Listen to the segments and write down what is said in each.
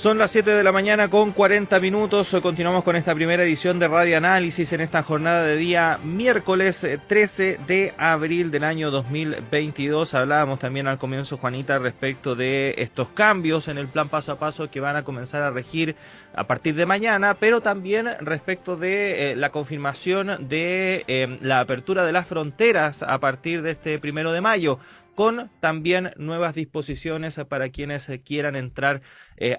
Son las 7 de la mañana con 40 minutos. Hoy continuamos con esta primera edición de Radio Análisis en esta jornada de día miércoles 13 de abril del año 2022. Hablábamos también al comienzo, Juanita, respecto de estos cambios en el plan paso a paso que van a comenzar a regir a partir de mañana, pero también respecto de la confirmación de la apertura de las fronteras a partir de este 1 de mayo, con también nuevas disposiciones para quienes quieran entrar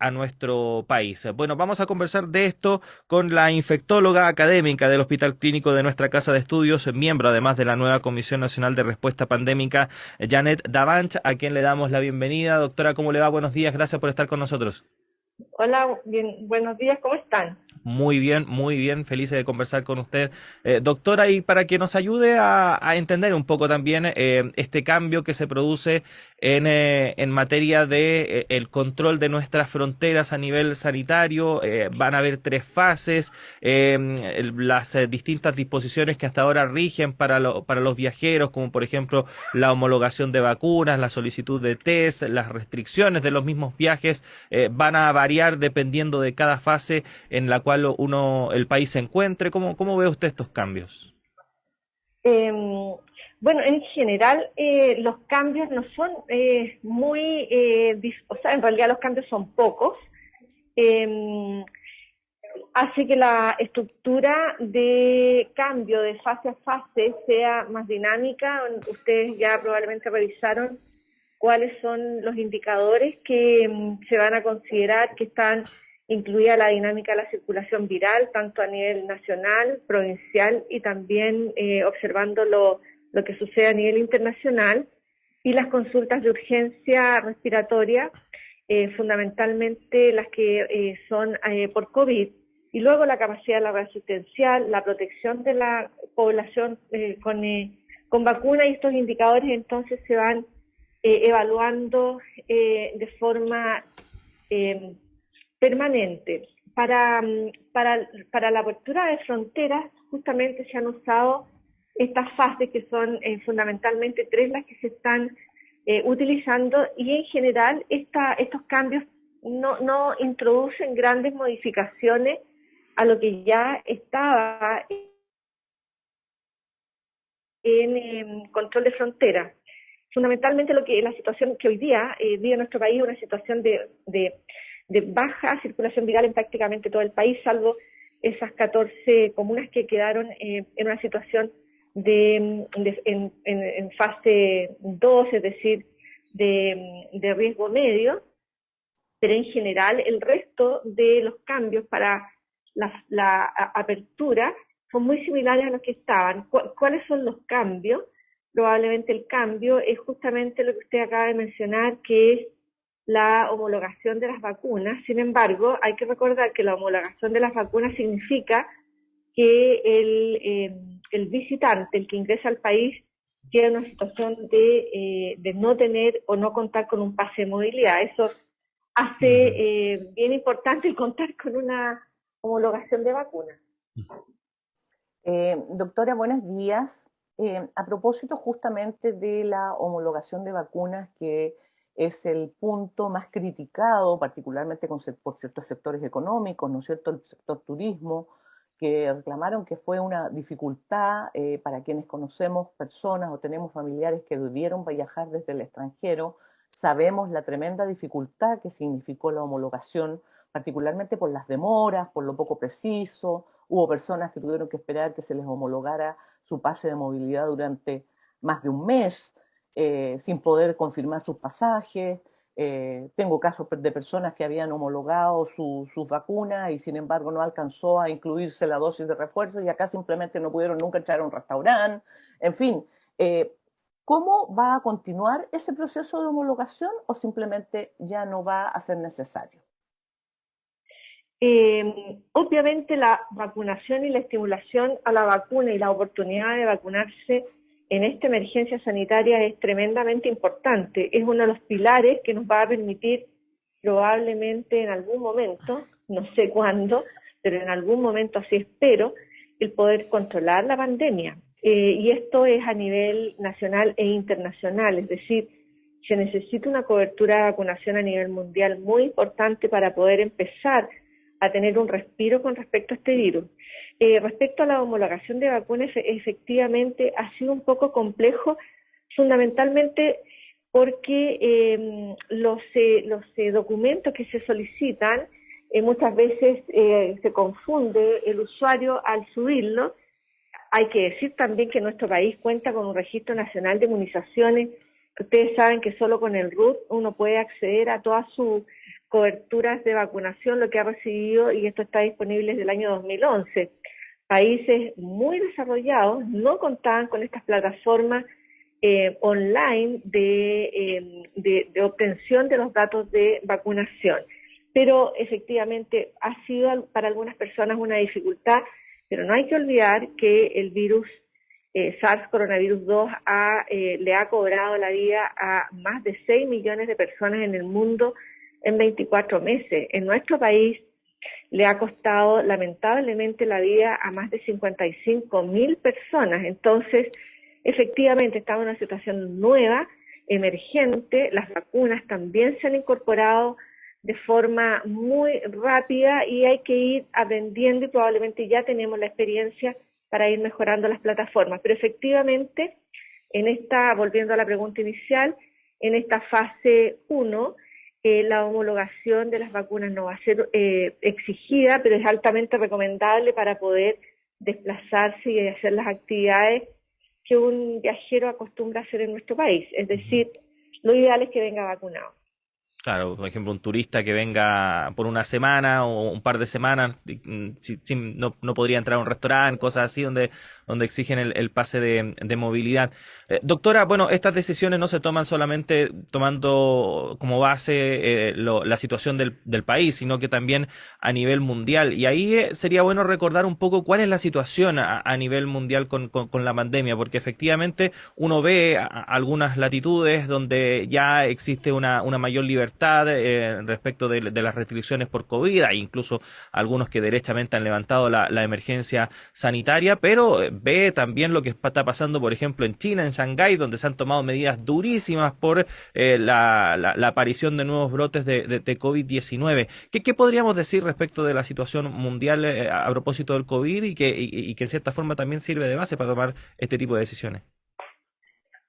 a nuestro país. Bueno, vamos a conversar de esto con la infectóloga académica del Hospital Clínico de nuestra Casa de Estudios, miembro además de la nueva Comisión Nacional de Respuesta Pandémica, Janet Davanch, a quien le damos la bienvenida. Doctora, ¿cómo le va? Buenos días, gracias por estar con nosotros. Hola, bien, buenos días, ¿cómo están? Muy bien, felices de conversar con usted. Doctora, y para que nos ayude a entender un poco también este cambio que se produce en materia de el control de nuestras fronteras a nivel sanitario, van a haber 3 fases, las distintas disposiciones que hasta ahora rigen para los viajeros, como por ejemplo la homologación de vacunas, la solicitud de test, las restricciones de los mismos viajes, van a variar dependiendo de cada fase en la cual el país se encuentre. ¿Cómo ve usted estos cambios? Bueno, en general los cambios no son o sea, en realidad los cambios son pocos, hace que la estructura de cambio de fase a fase sea más dinámica. Ustedes ya probablemente revisaron cuáles son los indicadores que se van a considerar que están incluida la dinámica de la circulación viral, tanto a nivel nacional, provincial y también observando lo que sucede a nivel internacional, y las consultas de urgencia respiratoria, fundamentalmente las que son por COVID, y luego la capacidad de la red asistencial, la protección de la población con vacuna, y estos indicadores entonces se van evaluando de forma permanente. Para la apertura de fronteras, justamente se han usado estas fases que son fundamentalmente 3 las que se están utilizando, y en general estos cambios no introducen grandes modificaciones a lo que ya estaba en control de fronteras. Fundamentalmente la situación que hoy día vive nuestro país es una situación de baja circulación viral en prácticamente todo el país, salvo esas 14 comunas que quedaron en una situación en fase 2, es decir, de riesgo medio, pero en general el resto de los cambios para la apertura son muy similares a los que estaban. ¿Cuáles son los cambios? Probablemente el cambio es justamente lo que usted acaba de mencionar, que es la homologación de las vacunas. Sin embargo, hay que recordar que la homologación de las vacunas significa que el visitante, el que ingresa al país, tiene una situación de no tener o no contar con un pase de movilidad. Eso hace bien importante el contar con una homologación de vacunas. Doctora, buenos días. A propósito justamente de la homologación de vacunas, que es el punto más criticado, particularmente por ciertos sectores económicos, ¿no es cierto?, el sector turismo, que reclamaron que fue una dificultad para quienes conocemos personas o tenemos familiares que debieron viajar desde el extranjero. Sabemos la tremenda dificultad que significó la homologación, particularmente por las demoras, por lo poco preciso. Hubo personas que tuvieron que esperar que se les homologara su pase de movilidad durante más de un mes, sin poder confirmar sus pasajes. Tengo casos de personas que habían homologado sus vacunas y sin embargo no alcanzó a incluirse la dosis de refuerzo, y acá simplemente no pudieron nunca entrar a un restaurante. En fin, ¿cómo va a continuar ese proceso de homologación, o simplemente ya no va a ser necesario? Obviamente la vacunación y la estimulación a la vacuna y la oportunidad de vacunarse en esta emergencia sanitaria es tremendamente importante. Es uno de los pilares que nos va a permitir probablemente en algún momento, no sé cuándo, pero en algún momento así espero, el poder controlar la pandemia. Y esto es a nivel nacional e internacional, es decir, se necesita una cobertura de vacunación a nivel mundial muy importante para poder empezar a tener un respiro con respecto a este virus. Respecto a la homologación de vacunas, efectivamente ha sido un poco complejo, fundamentalmente porque los documentos que se solicitan muchas veces se confunde el usuario al subirlo. Hay que decir también que nuestro país cuenta con un registro nacional de inmunizaciones. Ustedes saben que solo con el RUT uno puede acceder a todas sus coberturas de vacunación, lo que ha recibido, y esto está disponible desde el año 2011. Países muy desarrollados no contaban con estas plataformas online de obtención de los datos de vacunación. Pero efectivamente ha sido para algunas personas una dificultad, pero no hay que olvidar que el virus SARS coronavirus 2 le ha cobrado la vida a más de 6 millones de personas en el mundo en 24 meses. En nuestro país le ha costado lamentablemente la vida a más de 55.000 personas. Entonces, efectivamente estamos en una situación nueva, emergente. Las vacunas también se han incorporado de forma muy rápida y hay que ir aprendiendo, y probablemente ya tenemos la experiencia para ir mejorando las plataformas. Pero efectivamente, volviendo a la pregunta inicial, en esta fase 1, la homologación de las vacunas no va a ser exigida, pero es altamente recomendable para poder desplazarse y hacer las actividades que un viajero acostumbra a hacer en nuestro país. Es decir, lo ideal es que venga vacunado. Claro, por ejemplo, un turista que venga por una semana o un par de semanas, no podría entrar a un restaurante, cosas así, donde exigen el pase de movilidad. Doctora, bueno, estas decisiones no se toman solamente tomando como base la situación del país, sino que también a nivel mundial. Y ahí sería bueno recordar un poco cuál es la situación a nivel mundial con la pandemia, porque efectivamente uno ve algunas latitudes donde ya existe una mayor libertad respecto de las restricciones por COVID. Hay incluso algunos que derechamente han levantado la emergencia sanitaria, pero ve también lo que está pasando, por ejemplo, en China, en Shanghái, donde se han tomado medidas durísimas por la aparición de nuevos brotes de COVID-19. ¿Qué podríamos decir respecto de la situación mundial a propósito del COVID y que en cierta forma también sirve de base para tomar este tipo de decisiones?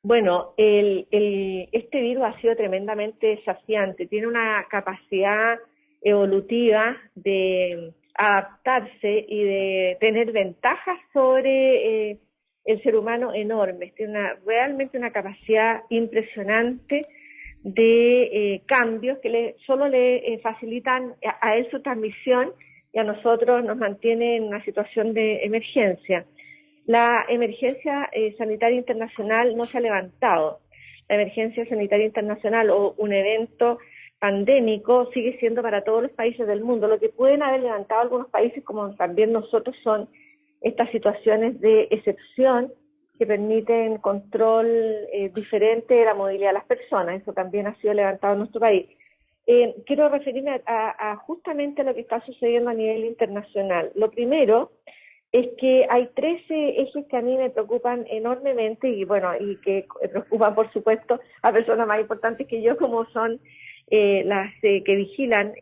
Bueno, este virus ha sido tremendamente desafiante, tiene una capacidad evolutiva de adaptarse y de tener ventajas sobre el ser humano enormes. Tiene realmente una capacidad impresionante de cambios que solo le facilitan a él su transmisión, y a nosotros nos mantiene en una situación de emergencia. La emergencia sanitaria internacional no se ha levantado. La emergencia sanitaria internacional o un evento pandémico sigue siendo para todos los países del mundo. Lo que pueden haber levantado algunos países, como también nosotros, son estas situaciones de excepción que permiten control diferente de la movilidad de las personas. Eso también ha sido levantado en nuestro país. Quiero referirme a justamente a lo que está sucediendo a nivel internacional. Lo primero es que hay 13 ejes que a mí me preocupan enormemente y que preocupan, por supuesto, a personas más importantes que yo, como son las que vigilan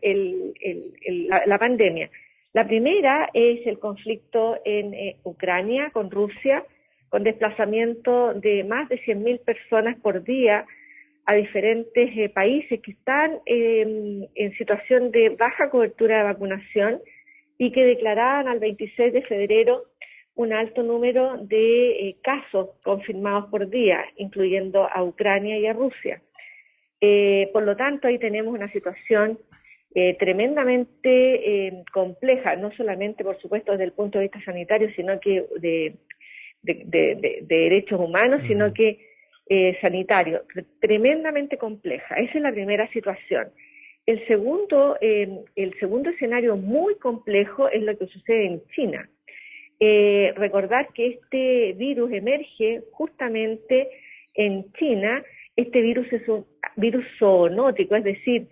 la pandemia. La primera es el conflicto en Ucrania con Rusia, con desplazamiento de más de 100.000 personas por día a diferentes países que están en situación de baja cobertura de vacunación y que declaraban al 26 de febrero un alto número de casos confirmados por día, incluyendo a Ucrania y a Rusia. Por lo tanto, ahí tenemos una situación tremendamente compleja, no solamente, por supuesto, desde el punto de vista sanitario, sino que de derechos humanos, sino que sanitario, tremendamente compleja. Esa es la primera situación. El segundo escenario muy complejo es lo que sucede en China. Recordar que este virus emerge justamente en China. Este virus es un virus zoonótico, es decir,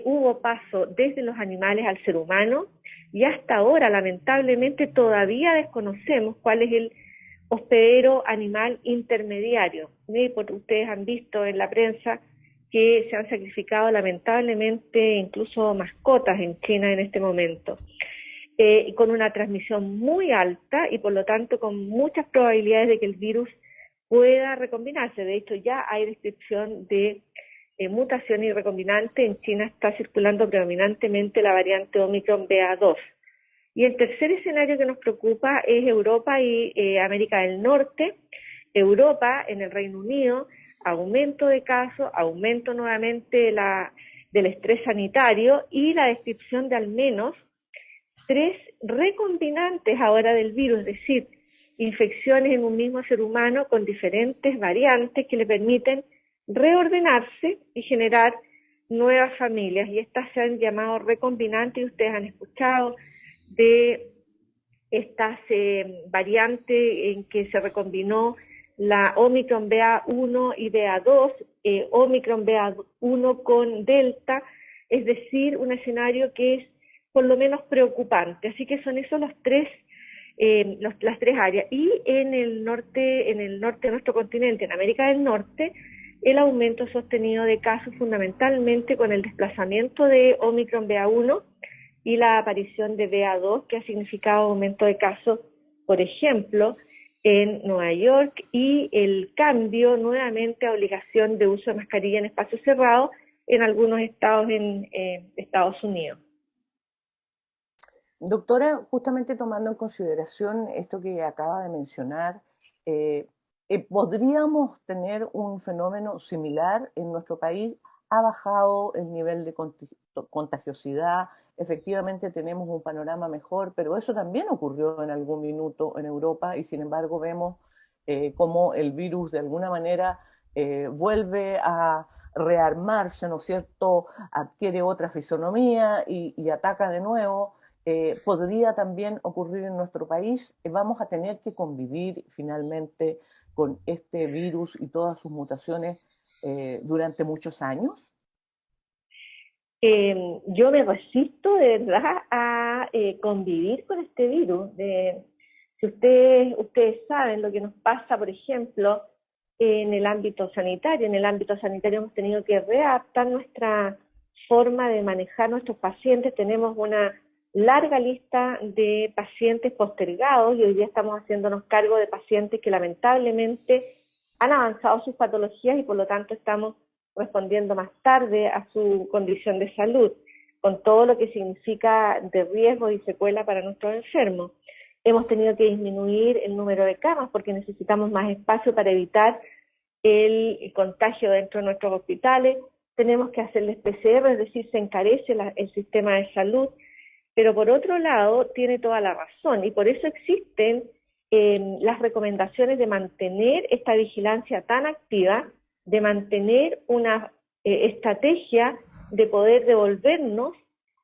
hubo paso desde los animales al ser humano y hasta ahora, lamentablemente, todavía desconocemos cuál es el hospedero animal intermediario. Porque ustedes han visto en la prensa que se han sacrificado lamentablemente incluso mascotas en China en este momento, con una transmisión muy alta y por lo tanto con muchas probabilidades de que el virus pueda recombinarse. De hecho, ya hay descripción de mutación y recombinante. En China está circulando predominantemente la variante Omicron BA.2. Y el tercer escenario que nos preocupa es Europa y América del Norte. Europa, en el Reino Unido, aumento de casos, aumento nuevamente del estrés sanitario y la descripción de al menos 3 recombinantes ahora del virus, es decir, infecciones en un mismo ser humano con diferentes variantes que le permiten reordenarse y generar nuevas familias. Y estas se han llamado recombinantes, y ustedes han escuchado de estas variantes en que se recombinó la Omicron BA.1 y BA.2, Omicron BA.1 con Delta, es decir, un escenario que es por lo menos preocupante. Así que son esos las tres áreas. Y en el norte de nuestro continente, en América del Norte, el aumento sostenido de casos fundamentalmente con el desplazamiento de Omicron BA.1 y la aparición de BA.2, que ha significado aumento de casos, por ejemplo, en Nueva York, y el cambio nuevamente a obligación de uso de mascarilla en espacios cerrados en algunos estados en Estados Unidos. Doctora, justamente tomando en consideración esto que acaba de mencionar, ¿podríamos tener un fenómeno similar en nuestro país? ¿Ha bajado el nivel de contagiosidad? Efectivamente tenemos un panorama mejor, pero eso también ocurrió en algún minuto en Europa y sin embargo vemos cómo el virus de alguna manera vuelve a rearmarse, ¿no es cierto? Adquiere otra fisonomía y ataca de nuevo. Podría también ocurrir en nuestro país. Vamos a tener que convivir finalmente con este virus y todas sus mutaciones durante muchos años. Yo me resisto de verdad a convivir con este virus. Si ustedes saben lo que nos pasa, por ejemplo, en el ámbito sanitario. En el ámbito sanitario hemos tenido que readaptar nuestra forma de manejar nuestros pacientes. Tenemos una larga lista de pacientes postergados y hoy día estamos haciéndonos cargo de pacientes que lamentablemente han avanzado sus patologías y por lo tanto estamos respondiendo más tarde a su condición de salud, con todo lo que significa de riesgo y secuela para nuestros enfermos. Hemos tenido que disminuir el número de camas porque necesitamos más espacio para evitar el contagio dentro de nuestros hospitales. Tenemos que hacerles PCR, es decir, se encarece el sistema de salud. Pero por otro lado, tiene toda la razón y por eso existen las recomendaciones de mantener esta vigilancia tan activa, de mantener una estrategia de poder devolvernos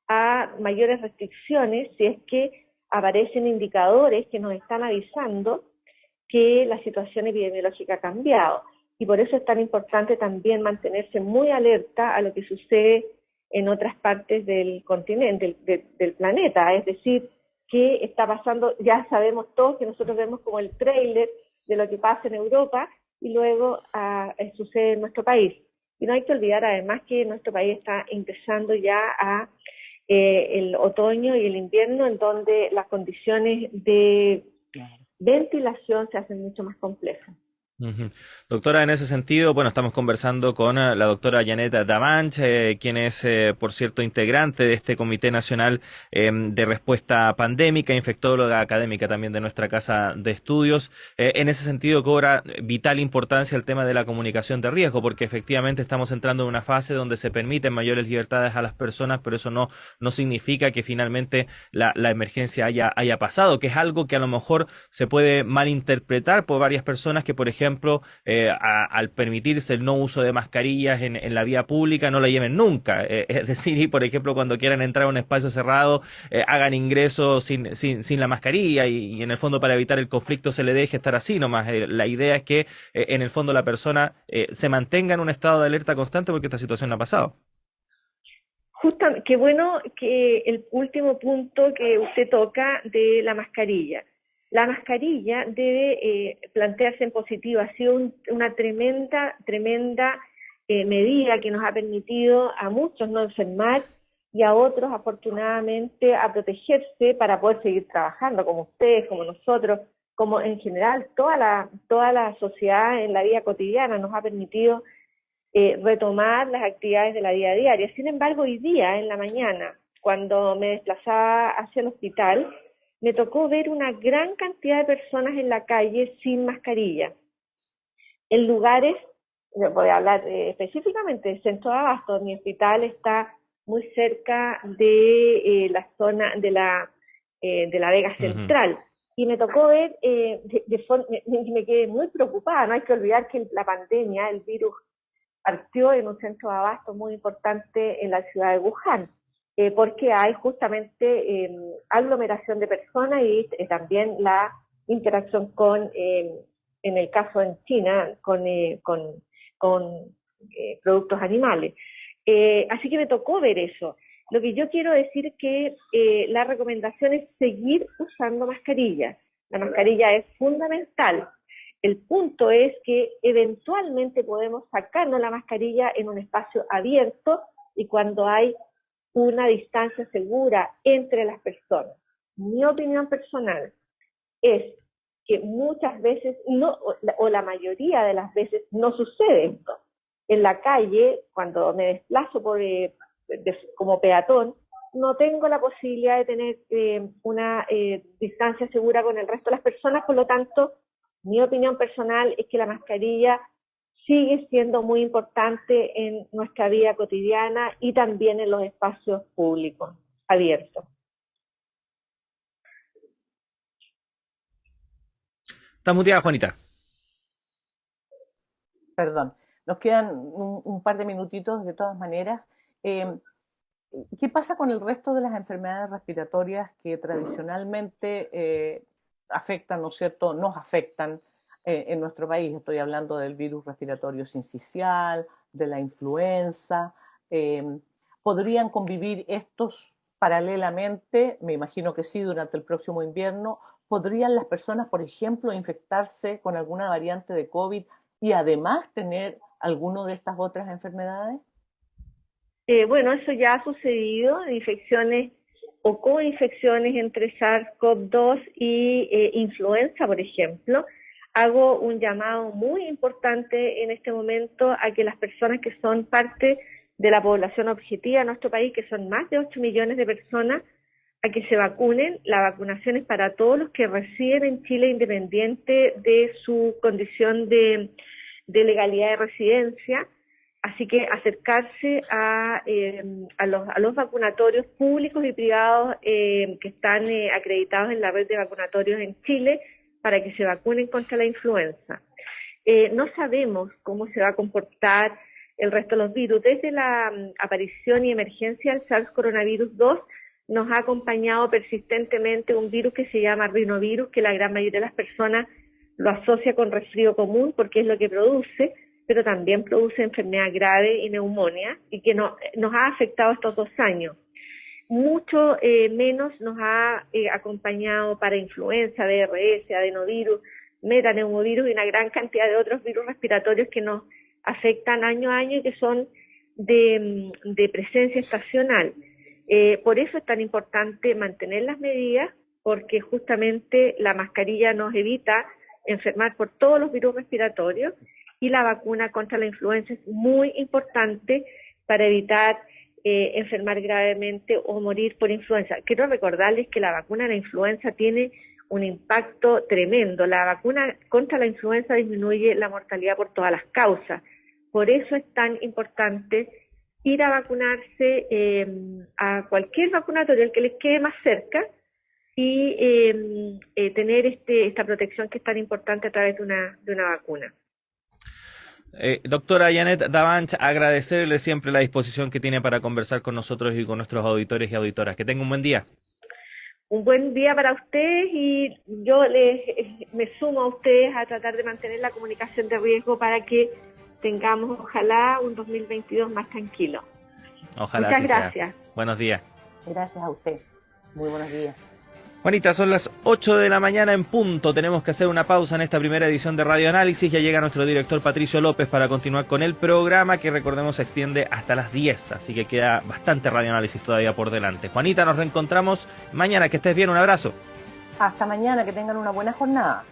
a mayores restricciones si es que aparecen indicadores que nos están avisando que la situación epidemiológica ha cambiado. Y por eso es tan importante también mantenerse muy alerta a lo que sucede en otras partes del continente, del planeta, es decir, qué está pasando. Ya sabemos todos que nosotros vemos como el tráiler de lo que pasa en Europa y luego sucede en nuestro país. Y no hay que olvidar además que nuestro país está ingresando ya a el otoño y el invierno, en donde las condiciones de ventilación se hacen mucho más complejas. Ujú. Doctora, en ese sentido, bueno, estamos conversando con la doctora Janet Davanch, quien es, por cierto, integrante de este Comité Nacional de Respuesta Pandémica, infectóloga académica también de nuestra casa de estudios. En ese sentido, cobra vital importancia el tema de la comunicación de riesgo, porque efectivamente estamos entrando en una fase donde se permiten mayores libertades a las personas, pero eso no significa que finalmente la emergencia haya pasado, que es algo que a lo mejor se puede malinterpretar por varias personas que, por ejemplo, al permitirse el no uso de mascarillas en la vía pública, no la lleven nunca. Es decir, por ejemplo, cuando quieran entrar a un espacio cerrado, hagan ingresos sin la mascarilla y en el fondo para evitar el conflicto se le deje estar así nomás. La idea es que en el fondo la persona se mantenga en un estado de alerta constante porque esta situación no ha pasado. Justamente, qué bueno que el último punto que usted toca de la mascarilla. la mascarilla debe plantearse en positivo. Ha sido una tremenda medida que nos ha permitido a muchos no enfermar y a otros, afortunadamente, a protegerse para poder seguir trabajando, como ustedes, como nosotros, como en general toda la sociedad en la vida cotidiana nos ha permitido retomar las actividades de la vida diaria. Sin embargo, hoy día, en la mañana, cuando me desplazaba hacia el hospital, me tocó ver una gran cantidad de personas en la calle sin mascarilla. En lugares, voy a hablar específicamente del centro de Abasto, mi hospital está muy cerca de la zona de la Vega Central. Y me tocó ver, me quedé muy preocupada. No hay que olvidar que la pandemia, el virus, partió en un centro de abasto muy importante en la ciudad de Wuhan, porque hay justamente aglomeración de personas y también la interacción con, en el caso en China, con productos animales. Así que me tocó ver eso. Lo que yo quiero decir es que la recomendación es seguir usando mascarillas. La mascarilla es fundamental. El punto es que eventualmente podemos sacarnos la mascarilla en un espacio abierto y cuando hay una distancia segura entre las personas. Mi opinión personal es que muchas veces, no, o la mayoría de las veces, no sucede esto. En la calle, cuando me desplazo como peatón, no tengo la posibilidad de tener una distancia segura con el resto de las personas, por lo tanto, mi opinión personal es que la mascarilla sigue siendo muy importante en nuestra vida cotidiana y también en los espacios públicos abiertos. Está muteada, Juanita. Perdón, nos quedan un par de minutitos de todas maneras. ¿Qué pasa con el resto de las enfermedades respiratorias que tradicionalmente afectan, ¿no es cierto?, nos afectan en nuestro país? Estoy hablando del virus respiratorio sincicial, de la influenza. ¿Podrían convivir estos paralelamente? Me imagino que sí, durante el próximo invierno. ¿Podrían las personas, por ejemplo, infectarse con alguna variante de COVID y además tener alguna de estas otras enfermedades? Bueno, eso ya ha sucedido, infecciones o coinfecciones entre SARS-CoV-2 y influenza, por ejemplo. Hago un llamado muy importante en este momento a que las personas que son parte de la población objetiva de nuestro país, que son más de 8 millones de personas, a que se vacunen. La vacunación es para todos los que residen en Chile, independiente de su condición de legalidad de residencia. Así que acercarse a los vacunatorios públicos y privados que están acreditados en la red de vacunatorios en Chile para que se vacunen contra la influenza. No sabemos cómo se va a comportar el resto de los virus. Desde la aparición y emergencia del SARS-CoV-2 nos ha acompañado persistentemente un virus que se llama rinovirus, que la gran mayoría de las personas lo asocia con resfrío común porque es lo que produce, pero también produce enfermedad grave y neumonía, y que nos ha afectado estos 2 años. Mucho menos nos ha acompañado para influenza, DRS, adenovirus, metaneumovirus y una gran cantidad de otros virus respiratorios que nos afectan año a año y que son de presencia estacional. Por eso es tan importante mantener las medidas, porque justamente la mascarilla nos evita enfermar por todos los virus respiratorios y la vacuna contra la influenza es muy importante para evitar enfermar gravemente o morir por influenza. Quiero recordarles que la vacuna de la influenza tiene un impacto tremendo. La vacuna contra la influenza disminuye la mortalidad por todas las causas. Por eso es tan importante ir a vacunarse a cualquier vacunatorio, el que les quede más cerca, y tener esta protección que es tan importante a través de una vacuna. Doctora Janet Davanch, agradecerle siempre la disposición que tiene para conversar con nosotros y con nuestros auditores y auditoras. Que tenga un buen día. Un buen día para ustedes, y yo me sumo a ustedes a tratar de mantener la comunicación de riesgo para que tengamos, ojalá, un 2022 más tranquilo. Ojalá. Muchas así gracias. sea. Buenos días. Gracias a usted. Muy buenos días. Juanita, son las 8 de la mañana en punto. Tenemos que hacer una pausa en esta primera edición de Radio Análisis. Ya llega nuestro director Patricio López para continuar con el programa, que recordemos se extiende hasta las 10. Así que queda bastante Radio Análisis todavía por delante. Juanita, nos reencontramos mañana. Que estés bien, un abrazo. Hasta mañana, que tengan una buena jornada.